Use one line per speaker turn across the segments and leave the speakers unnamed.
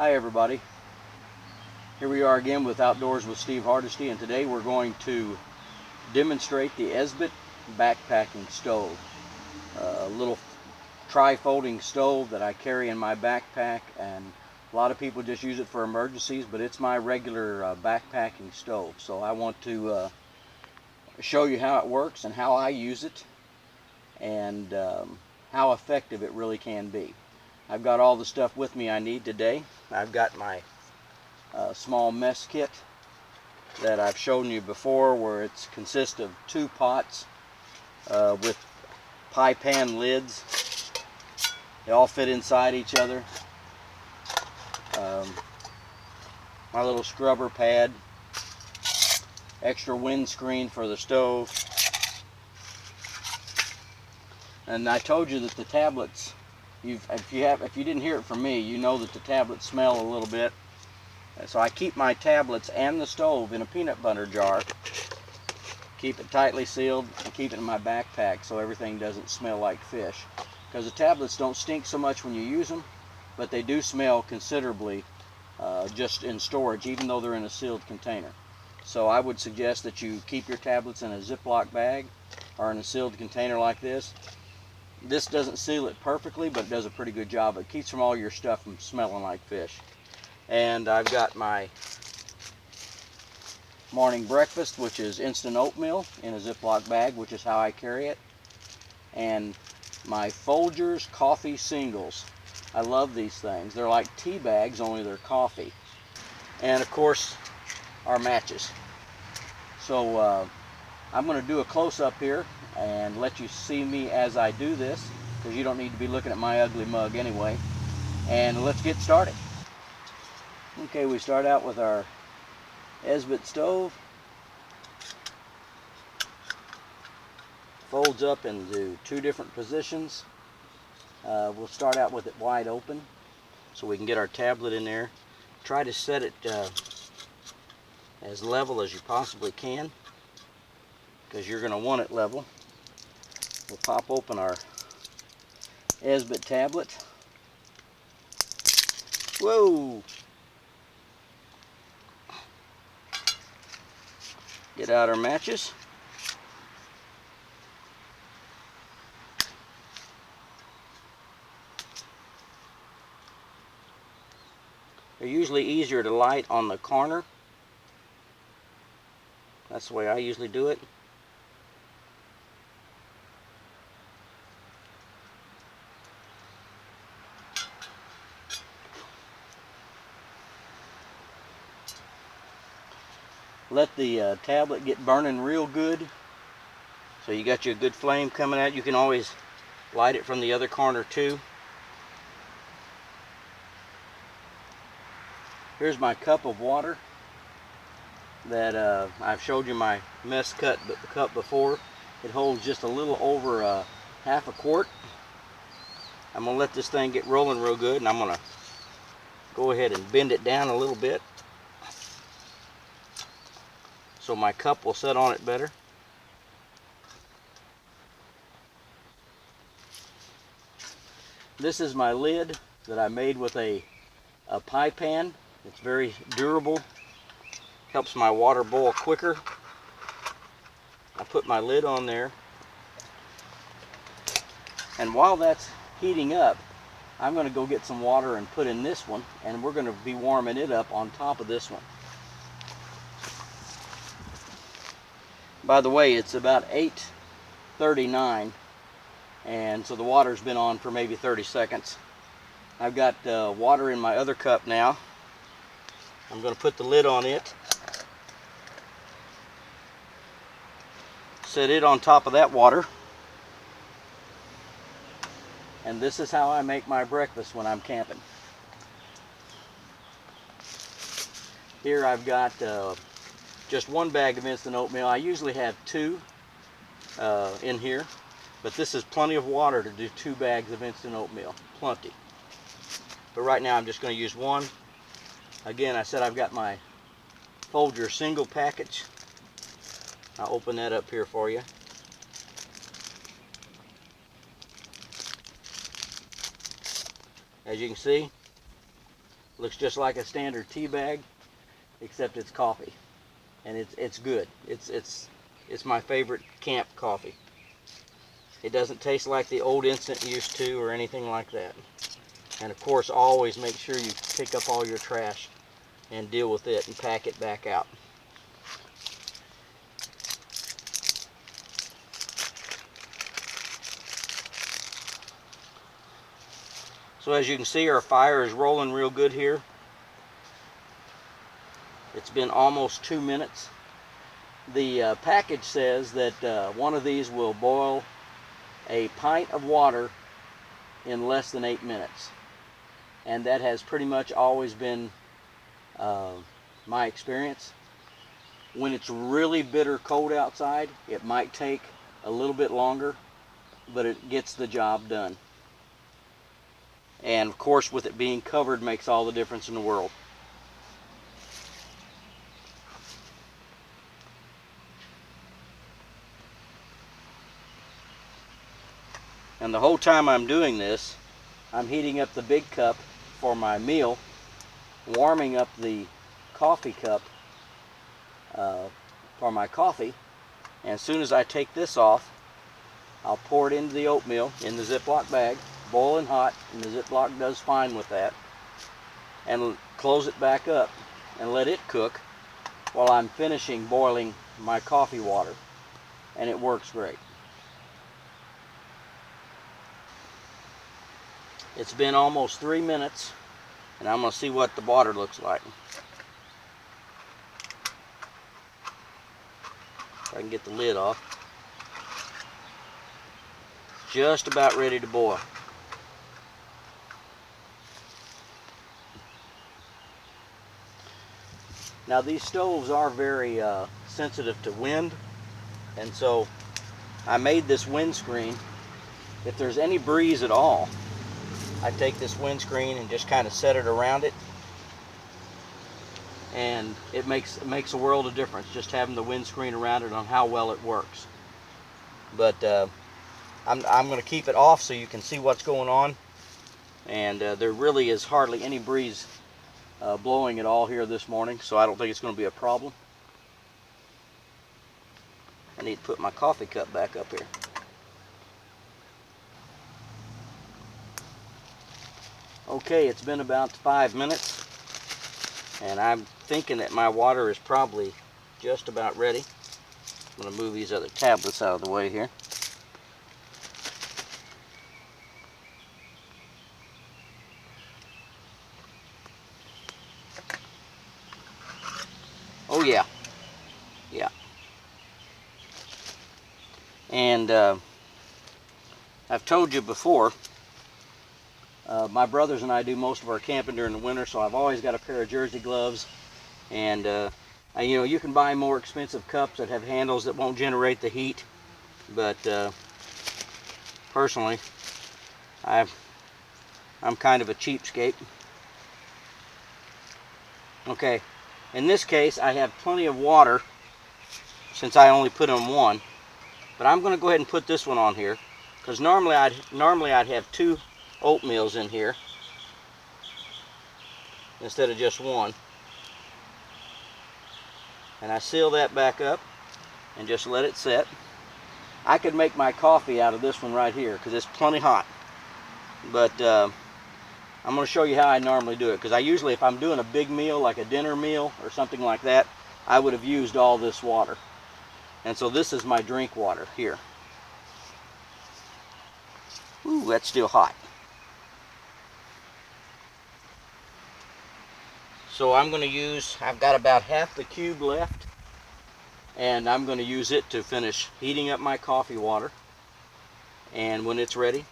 Hi everybody, here we are again with Outdoors with Steve Hardesty, and today we're going to demonstrate the Esbit backpacking stove. A little tri-folding stove that I carry in my backpack, and a lot of people just use it for emergencies, but it's my regular backpacking stove. So I want to show you how it works and how I use it, and how effective it really can be. I've got all the stuff with me I need today. I've got my small mess kit that I've shown you before, where it consists of 2 pots with pie pan lids. They all fit inside each other. My little scrubber pad, extra windscreen for the stove, and I told you that the tablets, if you didn't hear it from me, you know that the tablets smell a little bit. So I keep my tablets and the stove in a peanut butter jar, keep it tightly sealed, and keep it in my backpack so everything doesn't smell like fish. Because the tablets don't stink so much when you use them, but they do smell considerably just in storage, even though they're in a sealed container. So I would suggest that you keep your tablets in a Ziploc bag or in a sealed container like this. This doesn't seal it perfectly, but it does a pretty good job. It keeps from all your stuff from smelling like fish. And I've got my morning breakfast, which is instant oatmeal in a Ziploc bag, which is how I carry it. And my Folgers coffee singles. I love these things. They're like tea bags, only they're coffee. And of course, our matches. So I'm going to do a close-up here and let you see me as I do this, because you don't need to be looking at my ugly mug anyway. And let's get started. Okay, we start out with our Esbit stove. Folds up into 2 different positions. We'll start out with it wide open so we can get our tablet in there. Try to set it as level as you possibly can, because you're going to want it level. We'll pop open our Esbit tablet. Whoa! Get out our matches. They're usually easier to light on the corner. That's the way I usually do it. Let the tablet get burning real good, so you got your good flame coming out. You can always light it from the other corner too. Here's my cup of water that I've showed you my mess cup before. It holds just a little over half a quart. I'm going to let this thing get rolling real good, and I'm going to go ahead and bend it down a little bit so my cup will set on it better. This is my lid that I made with a pie pan. It's very durable, helps my water boil quicker. I put my lid on there, and while that's heating up, I'm going to go get some water and put in this one, and we're going to be warming it up on top of this one. By the way, it's about 8:39, and so the water's been on for maybe 30 seconds. I've got water in my other cup now. I'm going to put the lid on it, set it on top of that water, and this is how I make my breakfast when I'm camping. Here I've got just 1 bag of instant oatmeal. I usually have 2 in here, but this is plenty of water to do 2 bags of instant oatmeal. Plenty. But right now I'm just going to use 1. Again, I said I've got my Folgers single package. I'll open that up here for you. As you can see, Looks just like a standard tea bag, except it's coffee, and it's good. It's my favorite camp coffee. It doesn't taste like the old instant used to or anything like that. And of course, always make sure you pick up all your trash and deal with it and pack it back out. So as you can see, our fire is rolling real good here. It's been almost 2 minutes. The package says that one of these will boil a pint of water in less than 8 minutes. And that has pretty much always been my experience. When it's really bitter cold outside, it might take a little bit longer, but it gets the job done. And of course, with it being covered makes all the difference in the world. And the whole time I'm doing this, I'm heating up the big cup for my meal, warming up the coffee cup for my coffee. And as soon as I take this off, I'll pour it into the oatmeal in the Ziploc bag, boiling hot, and the Ziploc does fine with that. And close it back up and let it cook while I'm finishing boiling my coffee water. And it works great. It's been almost 3 minutes, and I'm going to see what the water looks like. If I can get the lid off. Just about ready to boil. Now these stoves are very sensitive to wind, and so I made this windscreen. If there's any breeze at all, I take this windscreen and just kind of set it around it, and it makes a world of difference just having the windscreen around it on how well it works. But I'm going to keep it off so you can see what's going on, and there really is hardly any breeze blowing at all here this morning, so I don't think it's going to be a problem. I need to put my coffee cup back up here. Okay, it's been about 5 minutes, and I'm thinking that my water is probably just about ready. I'm going to move these other tablets out of the way here. Oh yeah, yeah. And I've told you before, my brothers and I do most of our camping during the winter, so I've always got a pair of jersey gloves. And you know, you can buy more expensive cups that have handles that won't generate the heat, but personally, I'm kind of a cheapskate. Okay, in this case, I have plenty of water since I only put on one, but I'm going to go ahead and put this one on here because normally I'd have 2 oatmeals in here instead of just one. And I seal that back up and just let it set. I could make my coffee out of this one right here because it's plenty hot, but I'm going to show you how I normally do it, because I usually, if I'm doing a big meal like a dinner meal or something like that, I would have used all this water. And so this is my drink water here. Ooh, that's still hot. So I'm going to use, I've got about half the cube left, and I'm going to use it to finish heating up my coffee water. And when it's ready,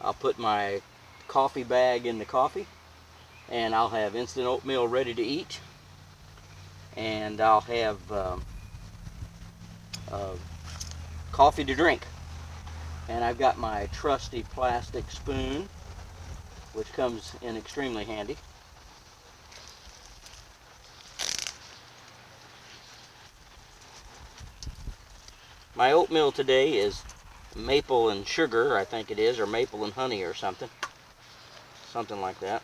I'll put my coffee bag in the coffee, and I'll have instant oatmeal ready to eat, and I'll have coffee to drink. And I've got my trusty plastic spoon, which comes in extremely handy. My oatmeal today is maple and sugar, I think it is, or maple and honey or something like that.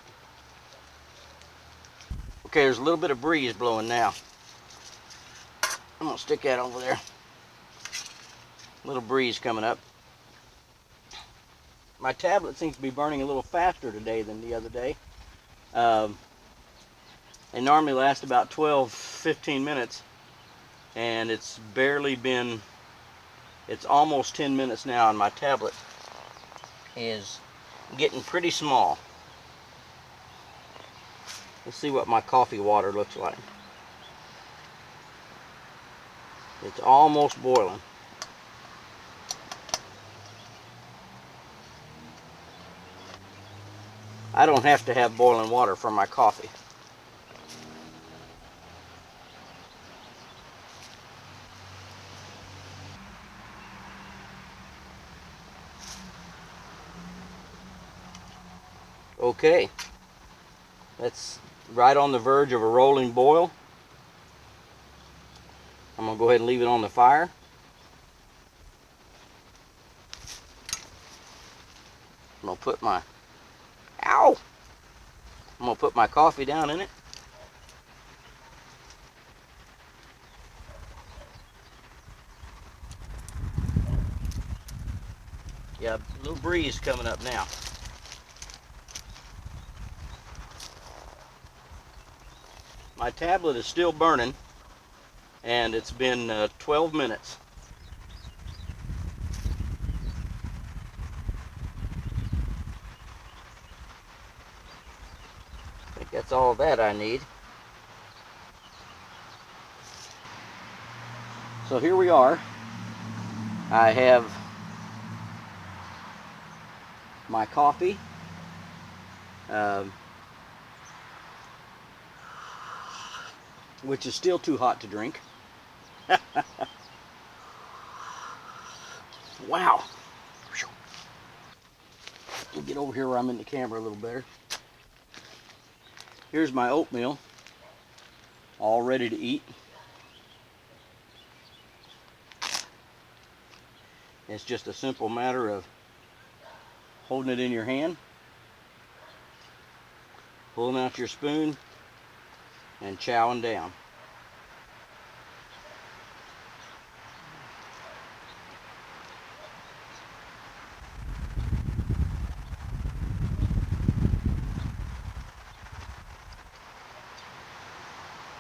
Okay, there's a little bit of breeze blowing now. I'm gonna stick that over there. Little breeze coming up. My tablet seems to be burning a little faster today than the other day. They normally last about 12-15 minutes, and it's almost 10 minutes now, and my tablet is getting pretty small. Let's see what my coffee water looks like. It's almost boiling. I don't have to have boiling water for my coffee. Okay, that's right on the verge of a rolling boil. I'm gonna go ahead and leave it on the fire. I'm gonna put my coffee down in it. Yeah, a little breeze coming up now. My tablet is still burning, and it's been 12 minutes. I think that's all that I need. So here we are. I have my coffee. Which is still too hot to drink. Wow. We'll get over here where I'm in the camera a little better. Here's my oatmeal, all ready to eat. It's just a simple matter of holding it in your hand, pulling out your spoon, and chowing down.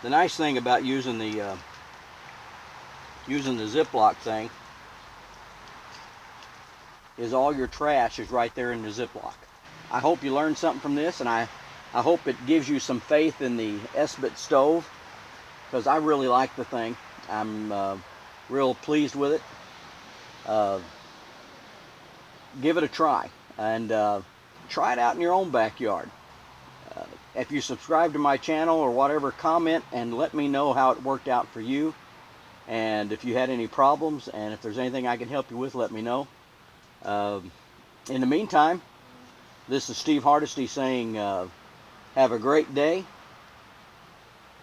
The nice thing about using the Ziploc thing is all your trash is right there in the Ziploc. I hope you learned something from this, and I hope it gives you some faith in the Esbit stove, because I really like the thing. I'm real pleased with it. Give it a try, and try it out in your own backyard. If you subscribe to my channel or whatever, comment and let me know how it worked out for you, and if you had any problems, and if there's anything I can help you with, let me know. In the meantime, this is Steve Hardesty saying have a great day,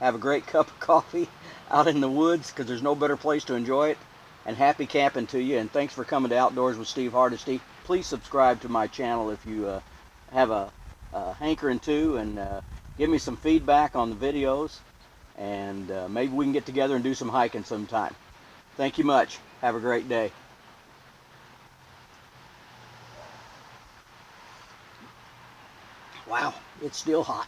have a great cup of coffee out in the woods, because there's no better place to enjoy it, and happy camping to you, and thanks for coming to Outdoors with Steve Hardesty. Please subscribe to my channel if you have a hankering to, and give me some feedback on the videos, and maybe we can get together and do some hiking sometime. Thank you much. Have a great day. Wow, it's still hot.